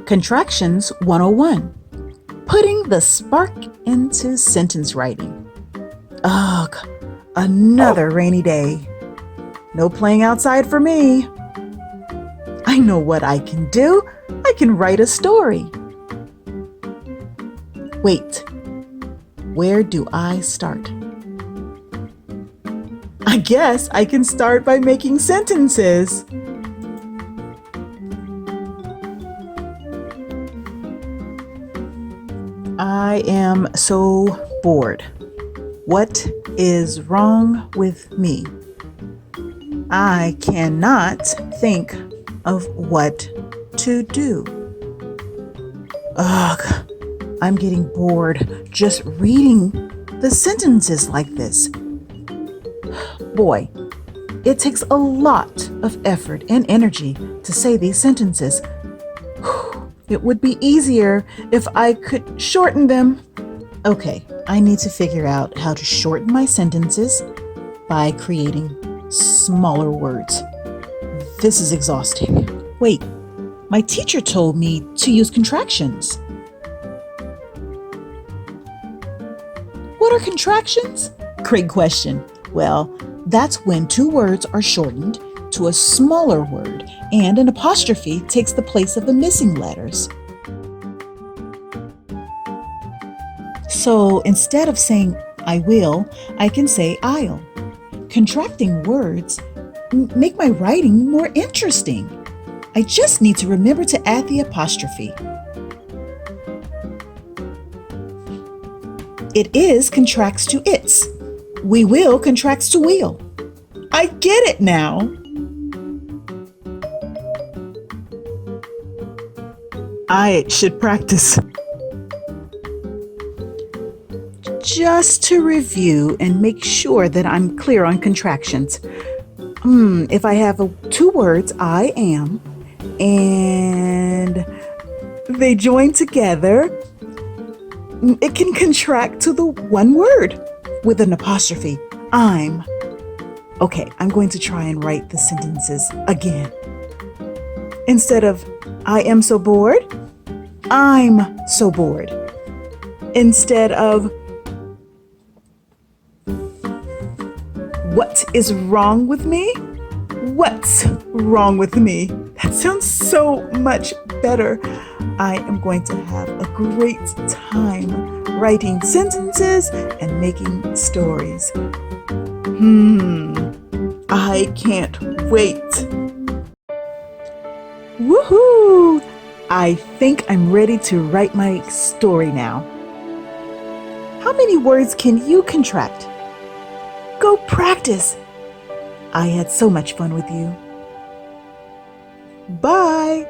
Contractions 101. Putting the spark into sentence writing. Ugh, another rainy day. No playing outside for me. I know what I can do. I can write a story. Wait, where do I start? I guess I can start by making sentences. I am so bored. What is wrong with me? I cannot think of what to do. Ugh, I'm getting bored just reading the sentences like this. Boy, it takes a lot of effort and energy to say these sentences. It would be easier if I could shorten them. Okay, I need to figure out how to shorten my sentences by creating smaller words. This is exhausting. Wait, my teacher told me to use contractions. What are contractions? Great question. Well, that's when two words are shortened to a smaller word and an apostrophe takes the place of the missing letters. So instead of saying I will, I can say I'll. Contracting words make my writing more interesting. I just need to remember to add the apostrophe. It is contracts to its. We will contracts to we'll. I get it now. I should practice. Just to review and make sure that I'm clear on contractions. If I have two words, I am, and they join together, it can contract to the one word with an apostrophe. I'm. Okay, I'm going to try and write the sentences again. Instead of I am so bored, I'm so bored. Instead of what is wrong with me? What's wrong with me? That sounds so much better. I am going to have a great time writing sentences and making stories. I can't wait. Woohoo! I think I'm ready to write my story now. How many words can you contract? Go practice. I had so much fun with you. Bye.